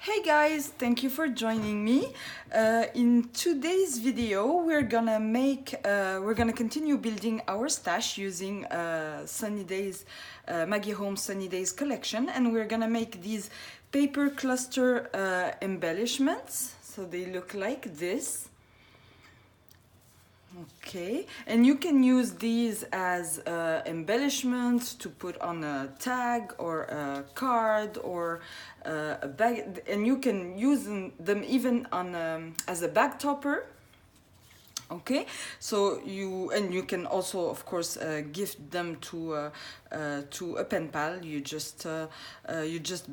Hey guys, thank you for joining me. In today's video, we're gonna continue building our stash using Sunny Days, Maggie Home Sunny Days collection, and we're gonna make these paper cluster embellishments. So they look like this. Okay, and you can use these as embellishments to put on a tag or a card or a bag, and you can use them even on as a bag topper. Okay, so you can also of course gift them to a pen pal. You just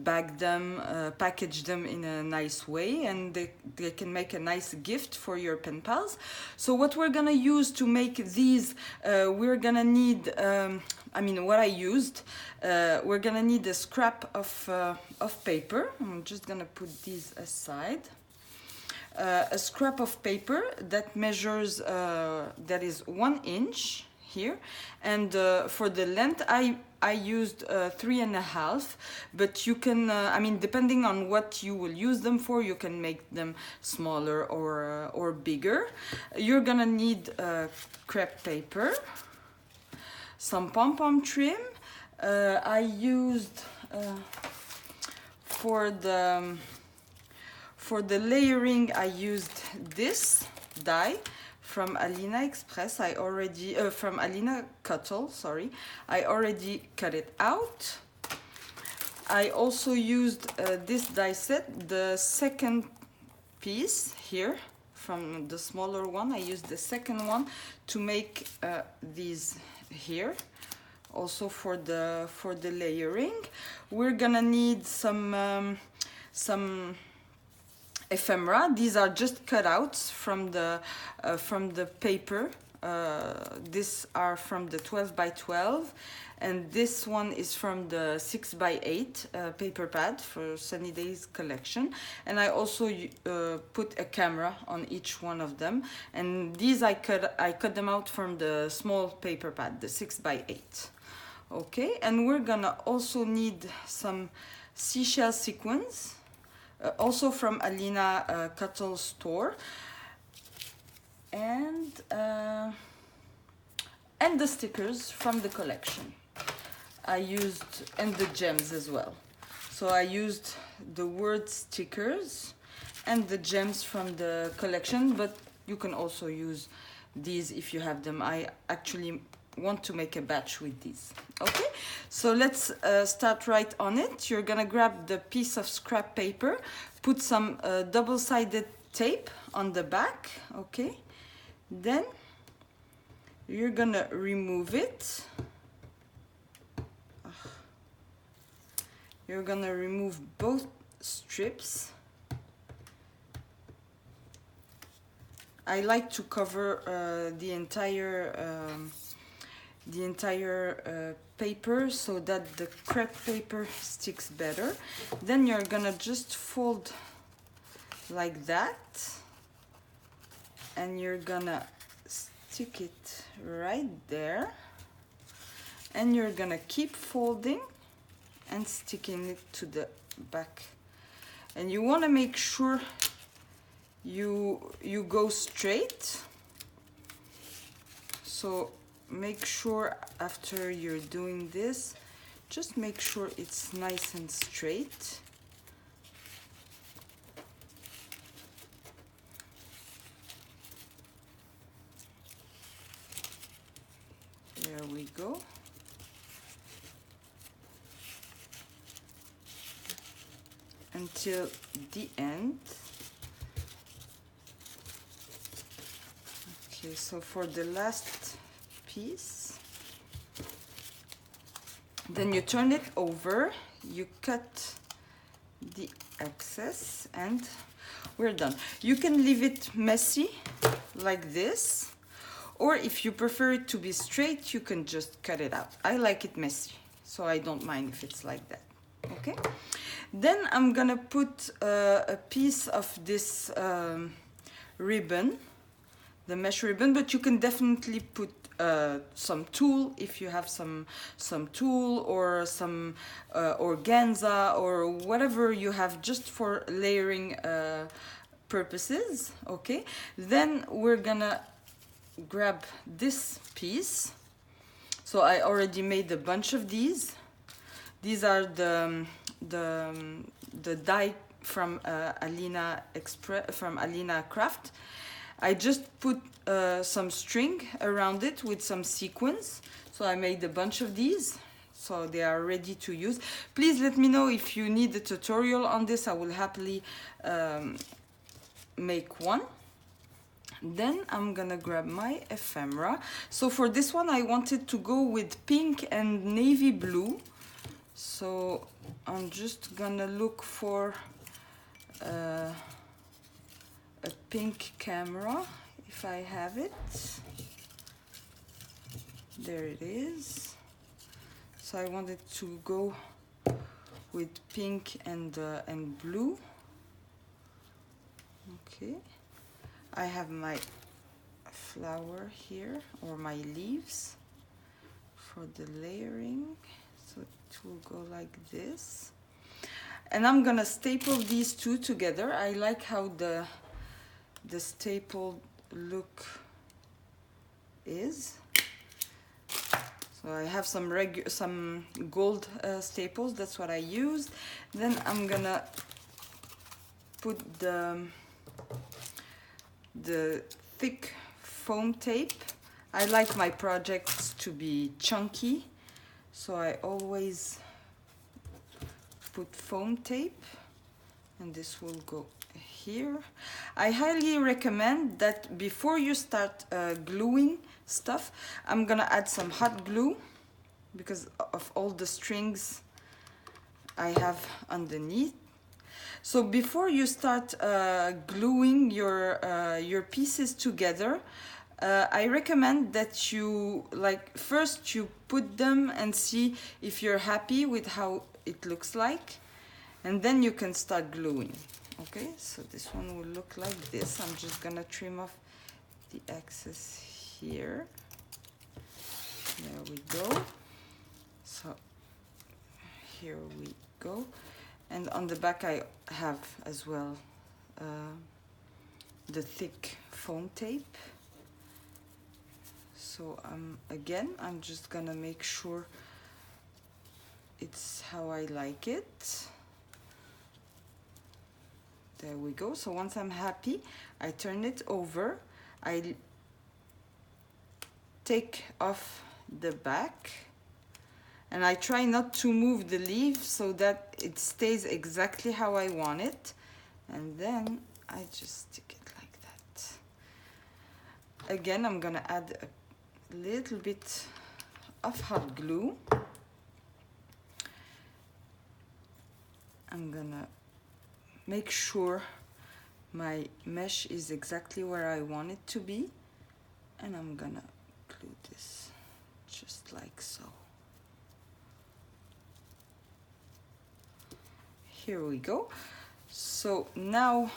bag them, package them in a nice way, and they can make a nice gift for your pen pals. So what we're gonna use to make these, we're gonna need what I used, we're gonna need a scrap of paper. I'm just gonna put these aside. A scrap of paper that measures, that is 1 inch here, and for the length I used 3.5, but you can, depending on what you will use them for, you can make them smaller or bigger. You're gonna need crepe paper, some pom-pom trim. I used for the layering, I used this die from Alina Express. From Alina Cuttle, sorry. I already cut it out. I also used this die set, the second piece here from the smaller one. I used the second one to make these here. Also for the layering, we're gonna need some ephemera. These are just cutouts from the paper. These are from the 12 by 12, and this one is from the 6 by 8 paper pad for Sunny Days collection. And I also put a camera on each one of them. And these I cut them out from the small paper pad, the 6 by 8. Okay, and we're gonna also need some seashell sequins. Also from Alina Cuttle store, and the stickers from the collection. I used, and the gems as well. So I used the word stickers and the gems from the collection, but you can also use these if you have them. I actually want to make a batch with these. Okay, so let's start right on it. You're gonna grab the piece of scrap paper, put some double-sided tape on the back. Okay, then you're gonna remove it. You're gonna remove both strips. I like to cover the entire paper so that the crepe paper sticks better. Then you're gonna just fold like that, and you're gonna stick it right there, and you're gonna keep folding and sticking it to the back. And you want to make sure you go straight. So make sure after you're doing this, just make sure it's nice and straight. There we go. Until the end. Okay, so for the last piece, then you turn it over, you cut the excess, and we're done. You can leave it messy like this, or if you prefer it to be straight, you can just cut it out. I like it messy, so I don't mind if it's like that. Okay, then I'm gonna put a piece of this ribbon, the mesh ribbon, but you can definitely put some tulle, if you have some tulle, or some organza, or whatever you have just for layering purposes. Okay, then we're gonna grab this piece. So I already made a bunch of these. These are the dye from Alina Craft. I just put some string around it with some sequins. So I made a bunch of these. So they are ready to use. Please let me know if you need a tutorial on this. I will happily make one. Then I'm gonna grab my ephemera. So for this one I wanted to go with pink and navy blue. So I'm just gonna look for a pink camera, if I have it. There it is. So I wanted to go with pink and blue. Okay. I have my flower here, or my leaves for the layering. So it will go like this. And I'm gonna staple these two together. I like how the stapled look is. So I have some gold staples, that's what I used. Then I'm gonna put the thick foam tape. I like my projects to be chunky, so I always put foam tape, and this will go here. I highly recommend that before you start gluing stuff, I'm gonna add some hot glue because of all the strings I have underneath. So before you start gluing your pieces together, I recommend that you first you put them and see if you're happy with how it looks like, and then you can start gluing. Okay, so this one will look like this. I'm just gonna trim off the excess here. There we go. So here we go. And on the back I have as well the thick foam tape. So again, I'm just gonna make sure it's how I like it. There we go. So once I'm happy, I turn it over. I take off the back, and I try not to move the leaf so that it stays exactly how I want it. And then I just stick it like that. Again, I'm gonna add a little bit of hot glue. I'm gonna make sure my mesh is exactly where I want it to be. And I'm gonna glue this just like so. Here we go. So now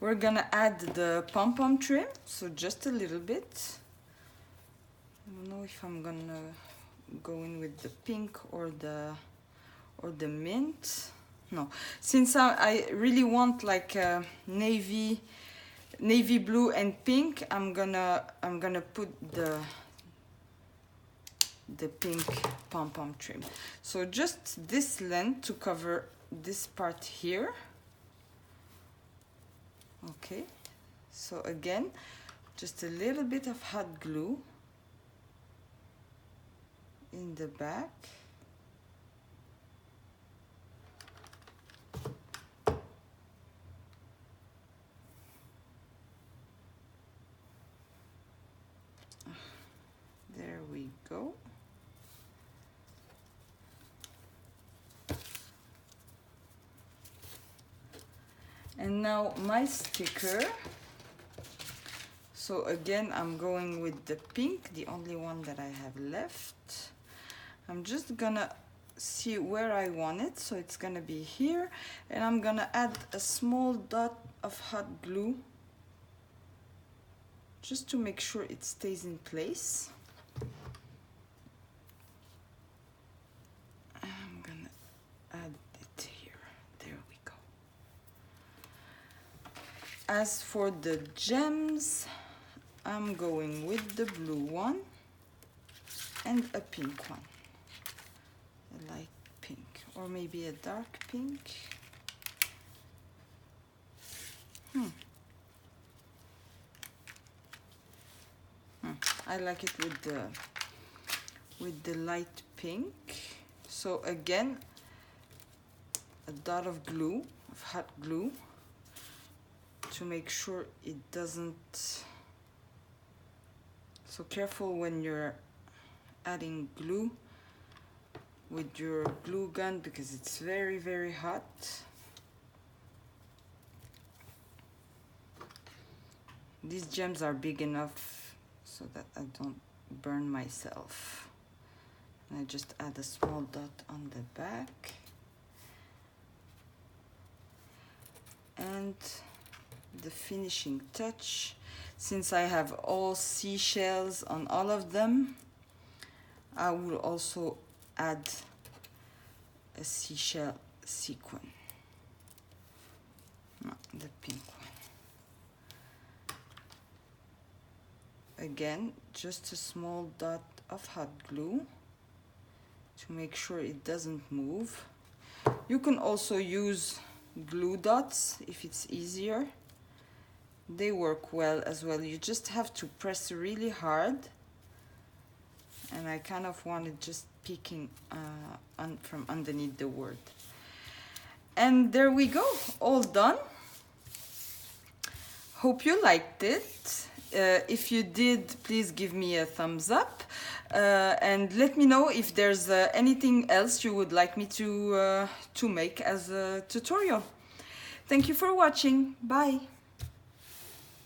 we're gonna add the pom-pom trim, so just a little bit. I don't know if I'm gonna go in with the pink or the mint. No, since I really want like a navy blue and pink, I'm gonna put the pink pom-pom trim. So just this length to cover this part here. Okay, so again, just a little bit of hot glue in the back. There we go. And now my sticker. So again, I'm going with the pink, the only one that I have left. I'm just gonna see where I want it. So it's gonna be here, and I'm gonna add a small dot of hot glue just to make sure it stays in place. I'm gonna add it here. There we go. As for the gems, I'm going with the blue one and a pink one, a light pink, or maybe a dark pink. I like it with the light pink. So again, a dot of glue, of hot glue, to make sure it doesn't. So careful when you're adding glue with your glue gun, because it's very, very hot. These gems are big enough so that I don't burn myself. And I just add a small dot on the back. And the finishing touch, since I have all seashells on all of them, I will also add a seashell sequin. No, the pink one. Again, just a small dot of hot glue to make sure it doesn't move. You can also use glue dots if it's easier. They work well as well. You just have to press really hard. And I kind of want it just peeking from underneath the word. And there we go, all done. Hope you liked it. If you did, please give me a thumbs up. And let me know if there's anything else you would like me to make as a tutorial. Thank you for watching. Bye.